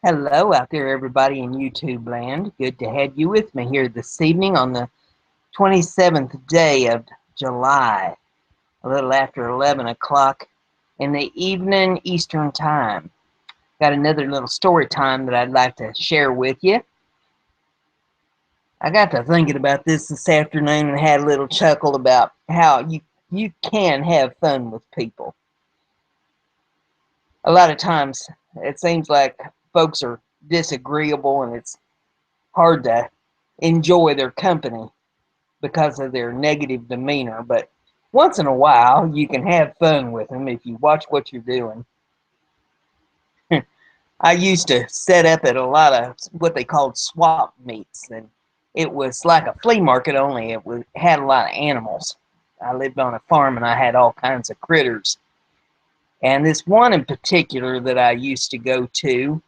Hello out there, everybody in YouTube land. Good to have you with me here this evening on the 27th day of July, a little after 11 o'clock in the evening Eastern Time. Got another little story time that I'd like to share with you. I got to thinking about this afternoon and had a little chuckle about how you can have fun with people. A lot of times it seems like folks are disagreeable and it's hard to enjoy their company because of their negative demeanor. But once in a while, you can have fun with them if you watch what you're doing. I used to set up at a lot of what they called swap meets, and it was like a flea market only. Had a lot of animals. I lived on a farm, and I had all kinds of critters. And this one in particular that I used to go to,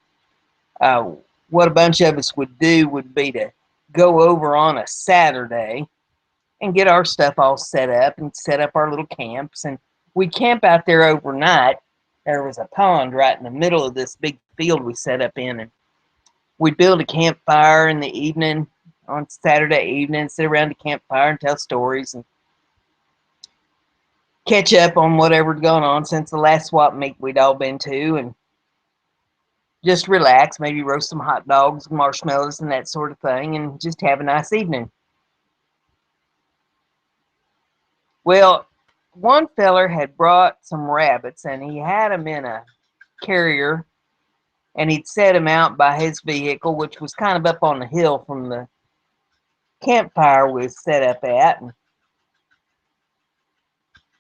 uh, what a bunch of us would do would be to go over on a Saturday and get our stuff all set up and set up our little camps. And we camp out there overnight. There was a pond right in the middle of this big field we set up in, and we'd build a campfire in the evening on Saturday evening, sit around the campfire and tell stories and catch up on whatever's going on since the last swap meet we'd all been to, and just relax, maybe roast some hot dogs, marshmallows, and that sort of thing, and just have a nice evening. Well, one feller had brought some rabbits, and he had them in a carrier, and he'd set them out by his vehicle, which was kind of up on the hill from the campfire we was set up at. And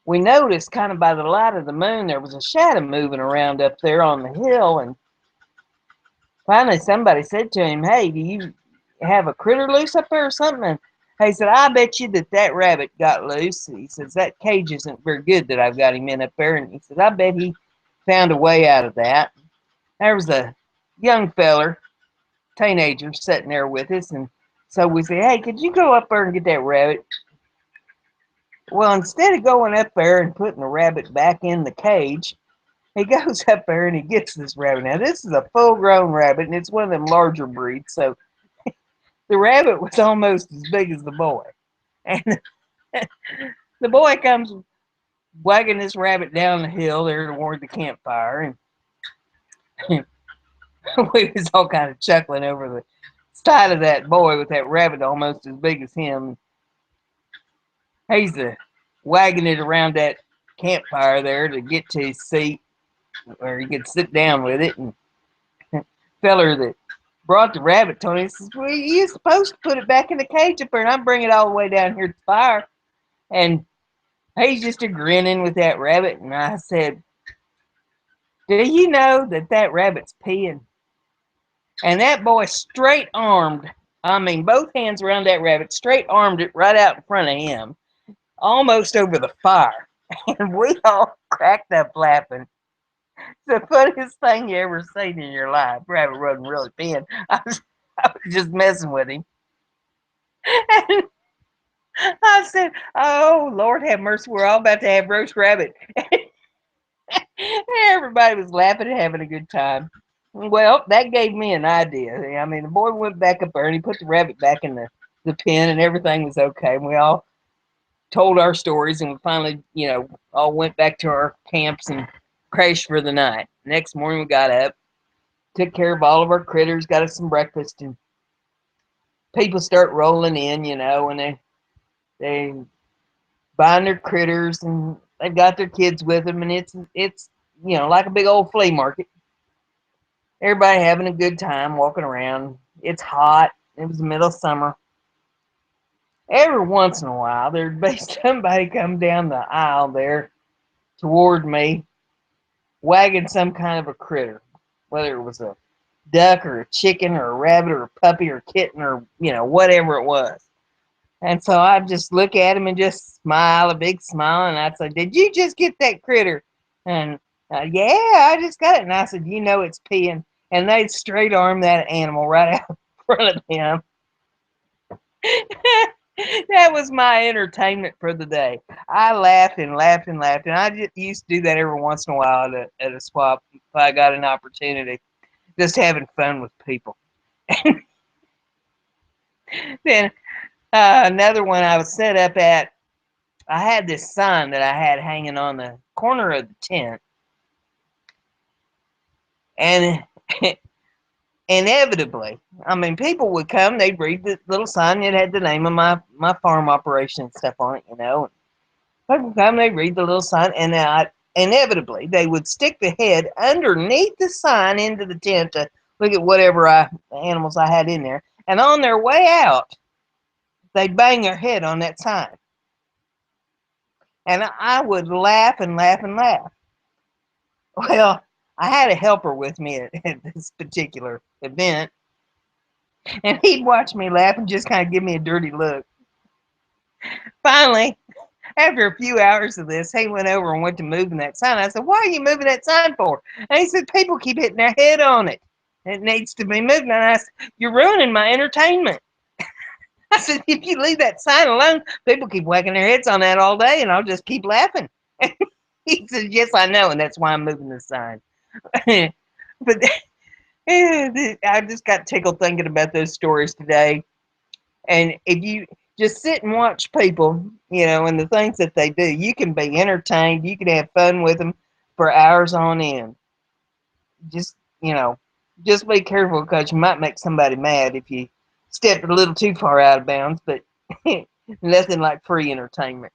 we noticed, kind of by the light of the moon, there was a shadow moving around up there on the hill. And finally, somebody said to him, "Hey, do you have a critter loose up there or something?" And he said, "I bet you that rabbit got loose." He says, "That cage isn't very good that I've got him in up there." And he said, "I bet he found a way out of that." There was a young feller, teenager, sitting there with us, and so we said, "Hey, could you go up there and get that rabbit?" Well, instead of going up there and putting the rabbit back in the cage, he goes up there and he gets this rabbit. Now, this is a full-grown rabbit, and it's one of them larger breeds, so the rabbit was almost as big as the boy. And the boy comes wagging this rabbit down the hill there toward the campfire, and we was all kind of chuckling over the sight of that boy with that rabbit almost as big as him. He's wagging it around that campfire there to get to his seat where he could sit down with it. And the feller that brought the rabbit told me, he says, "Well, you're supposed to put it back in the cage up there, and I'm bringing it all the way down here to the fire." And he's just a grinning with that rabbit. And I said, "Do you know that rabbit's peeing?" And that boy straight armed, I mean, both hands around that rabbit, straight armed it right out in front of him, almost over the fire. And we all cracked up laughing. The funniest thing you ever seen in your life. Rabbit wasn't really peeing. I was just messing with him. And I said, "Oh, Lord have mercy, we're all about to have roast rabbit." Everybody was laughing and having a good time. Well, that gave me an idea. I mean, the boy went back up there and he put the rabbit back in the pen and everything was okay. And we all told our stories and we finally, all went back to our camps and crashed for the night. Next morning we got up, took care of all of our critters, got us some breakfast, and people start rolling in, and they buying their critters and they've got their kids with them, and it's like a big old flea market. Everybody having a good time walking around. It's hot. It was the middle of summer. Every once in a while, there'd be somebody come down the aisle there toward me, wagging some kind of a critter, whether it was a duck or a chicken or a rabbit or a puppy or a kitten or whatever it was. And so I'd just look at him and just smile, a big smile, and I'd say, "Did you just get that critter?" And "Yeah, I just got it." And I said, "It's peeing." And they'd straight arm that animal right out in front of him. That was my entertainment for the day. I laughed and laughed and laughed, and I just used to do that every once in a while at a swap if I got an opportunity. just having fun with people. Then another one I was set up at, I had this sign that I had hanging on the corner of the tent, and inevitably, I mean, people would come, they'd read the little sign, it had the name of my farm operation and stuff on it, you know. People come, they read the little sign, and inevitably they would stick the head underneath the sign into the tent to look at whatever animals I had in there. And on their way out, they'd bang their head on that sign. And I would laugh and laugh and laugh. Well, I had a helper with me at this particular event, and he'd watch me laugh and just kind of give me a dirty look. Finally, after a few hours of this, he went over and went to moving that sign. I said, "Why are you moving that sign for?" And he said, "People keep hitting their head on it. It needs to be moved." And I said, "You're ruining my entertainment." I said, "If you leave that sign alone, people keep whacking their heads on that all day, and I'll just keep laughing." He said, "Yes, I know, and that's why I'm moving the sign." But I just got tickled thinking about those stories today. And if you just sit and watch people, you know, and the things that they do, you can be entertained. You can have fun with them for hours on end. Just, you know, just be careful because you might make somebody mad if you step a little too far out of bounds, but nothing like free entertainment.